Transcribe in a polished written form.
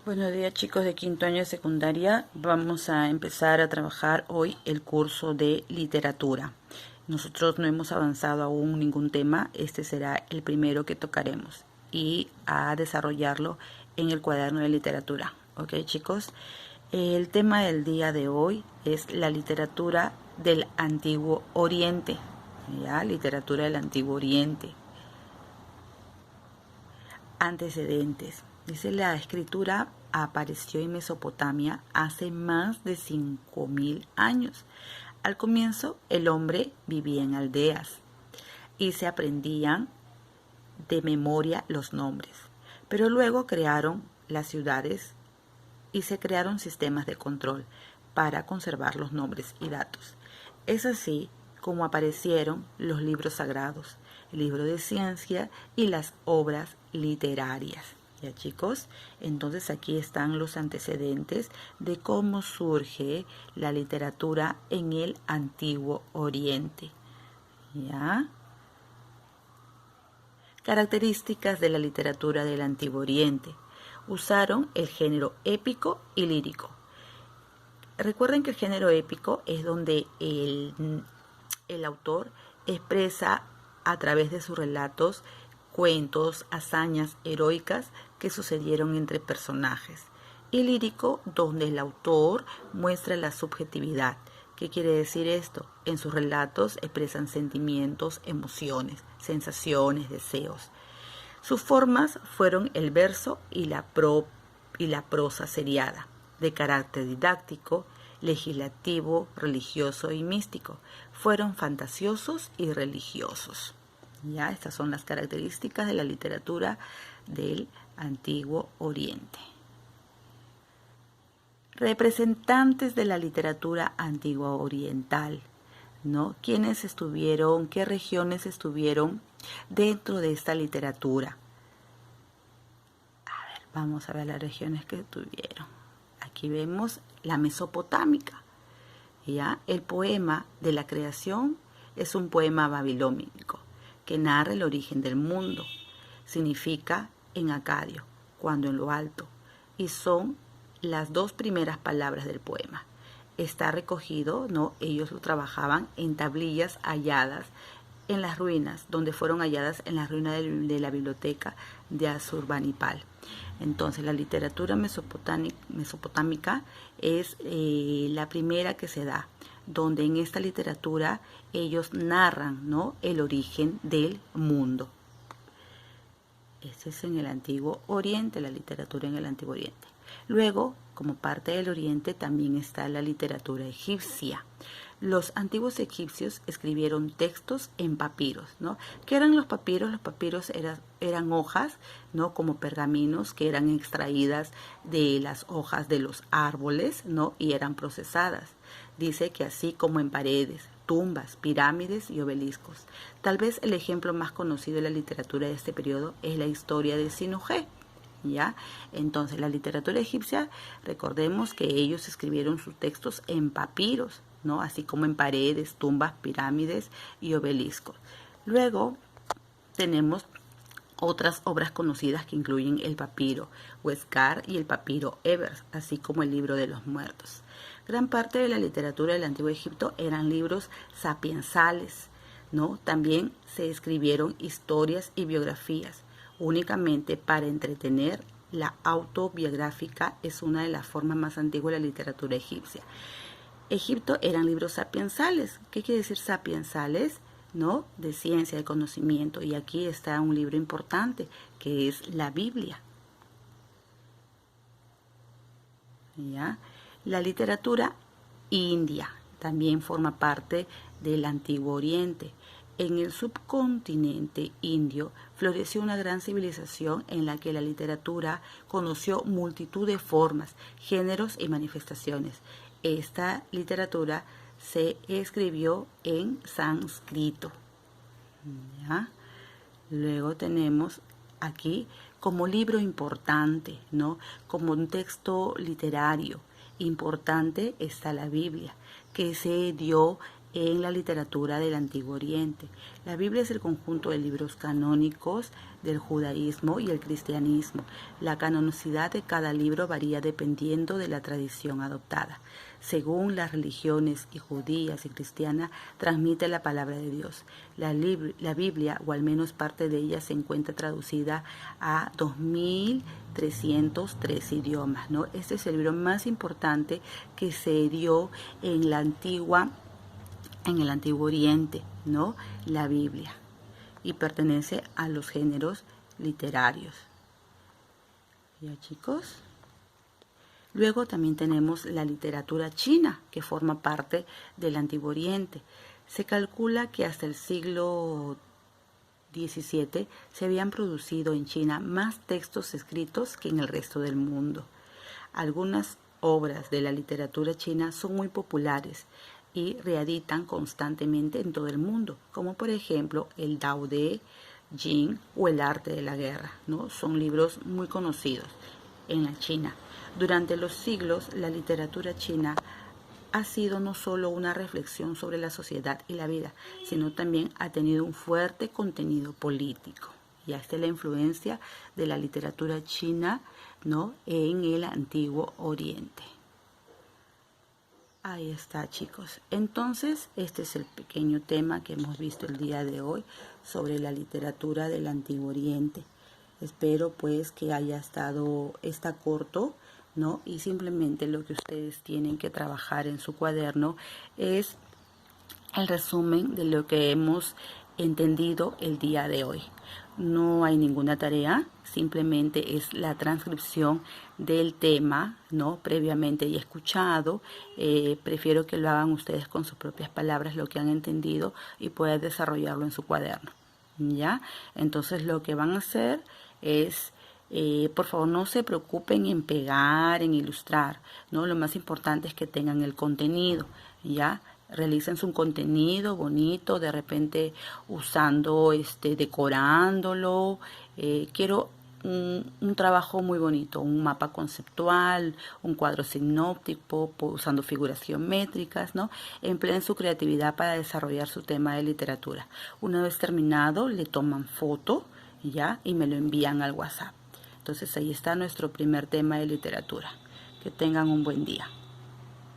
Buenos días, chicos de quinto año de secundaria. Vamos a empezar a trabajar hoy el curso de literatura. Nosotros no hemos avanzado aún ningún tema. Este será el primero que tocaremos y a desarrollarlo en el cuaderno de literatura. ¿Ok, chicos? El tema del día de hoy es la literatura del Antiguo Oriente. ¿Ya? Literatura del Antiguo Oriente. Antecedentes. Dice, la escritura apareció en Mesopotamia hace más de 5.000 años. Al comienzo, el hombre vivía en aldeas y se aprendían de memoria los nombres. Pero luego crearon las ciudades y se crearon sistemas de control para conservar los nombres y datos. Es así como aparecieron los libros sagrados, el libro de ciencia y las obras literarias. ¿Ya, chicos? Entonces aquí están los antecedentes de cómo surge la literatura en el Antiguo Oriente. ¿Ya? Características de la literatura del Antiguo Oriente. Usaron el género épico y lírico. Recuerden que el género épico es donde el autor expresa a través de sus relatos cuentos, hazañas heroicas que sucedieron entre personajes. Y lírico, donde el autor muestra la subjetividad. ¿Qué quiere decir esto? En sus relatos expresan sentimientos, emociones, sensaciones, deseos. Sus formas fueron el verso y la prosa seriada, de carácter didáctico, legislativo, religioso y místico. Fueron fantasiosos y religiosos. Ya, estas son las características de la literatura del Antiguo Oriente. Representantes de la literatura antigua oriental, ¿no? ¿Quiénes estuvieron, qué regiones estuvieron dentro de esta literatura? A ver, vamos a ver las regiones que estuvieron. Aquí vemos la mesopotámica. ¿Ya? El poema de la creación es un poema babilónico que narra el origen del mundo. Significa en acadio, cuando en lo alto, y son las dos primeras palabras del poema. Está recogido, ¿no? Ellos lo trabajaban en tablillas halladas en las ruinas, donde fueron halladas en las ruinas de la biblioteca de Asurbanipal. Entonces, la literatura mesopotámica es la primera que se da, donde en esta literatura ellos narran, ¿no?, el origen del mundo. Este es en el Antiguo Oriente, la literatura en el Antiguo Oriente. Luego, como parte del Oriente, también está la literatura egipcia. Los antiguos egipcios escribieron textos en papiros, ¿no? ¿Qué eran los papiros? Los papiros eran hojas, ¿no?, como pergaminos que eran extraídas de las hojas de los árboles, ¿no?, y eran procesadas. Dice que así como en paredes, tumbas, pirámides y obeliscos. Tal vez el ejemplo más conocido de la literatura de este periodo es la historia de Sinuhé. ¿Ya? Entonces, la literatura egipcia, recordemos que ellos escribieron sus textos en papiros, ¿no?, así como en paredes, tumbas, pirámides y obeliscos. Luego tenemos otras obras conocidas que incluyen el papiro Huescar y el papiro Ebers, así como el libro de los muertos. Gran parte de la literatura del Antiguo Egipto eran libros sapiensales, ¿no? También se escribieron historias y biografías. Únicamente para entretener. La autobiográfica es una de las formas más antiguas de la literatura egipcia. Egipto eran libros sapiensales. ¿Qué quiere decir sapiensales? ¿No? De ciencia, de conocimiento. Y aquí está un libro importante, que es la Biblia. ¿Ya? La literatura india también forma parte del Antiguo Oriente. En el subcontinente indio floreció una gran civilización en la que la literatura conoció multitud de formas, géneros y manifestaciones. Esta literatura se escribió en sánscrito. ¿Ya? Luego tenemos aquí como libro importante, ¿no?, como un texto literario importante está la Biblia, que se dio en la literatura del Antiguo Oriente. La Biblia es el conjunto de libros canónicos del judaísmo y el cristianismo. La canonicidad de cada libro varía dependiendo de la tradición adoptada. Según las religiones y judías y cristianas, transmite la palabra de Dios. La Biblia, o al menos parte de ella, se encuentra traducida a 2303 idiomas, ¿no? Este es el libro más importante que se dio en el Antiguo Oriente, ¿no? La Biblia, y pertenece a los géneros literarios. ¿Ya, chicos? Luego también tenemos la literatura china, que forma parte del Antiguo Oriente. Se calcula que hasta el siglo XVII se habían producido en China más textos escritos que en el resto del mundo. Algunas obras de la literatura china son muy populares y reeditan constantemente en todo el mundo, como por ejemplo el Tao de Jing o el Arte de la Guerra, ¿no? Son libros muy conocidos en la China. Durante los siglos, la literatura china ha sido no solo una reflexión sobre la sociedad y la vida, sino también ha tenido un fuerte contenido político. Y esta es la influencia de la literatura china, ¿no?, en el Antiguo Oriente. Ahí está, chicos. Entonces, este es el pequeño tema que hemos visto el día de hoy sobre la literatura del Antiguo Oriente. Espero pues que está corto, ¿no? Y simplemente lo que ustedes tienen que trabajar en su cuaderno es el resumen de lo que hemos entendido el día de hoy. No hay ninguna tarea, simplemente es la transcripción del tema, ¿no?, previamente y escuchado. Prefiero que lo hagan ustedes con sus propias palabras, lo que han entendido, y puedan desarrollarlo en su cuaderno, ¿ya? Entonces lo que van a hacer es, por favor, no se preocupen en pegar, en ilustrar, ¿no? Lo más importante es que tengan el contenido, ¿ya? Realicen su contenido bonito, de repente usando, decorándolo. Quiero un trabajo muy bonito, un mapa conceptual, un cuadro sinóptico, usando figuras geométricas, ¿no? Empleen su creatividad para desarrollar su tema de literatura. Una vez terminado, le toman foto, ¿ya?, y me lo envían al WhatsApp. Entonces ahí está nuestro primer tema de literatura. Que tengan un buen día.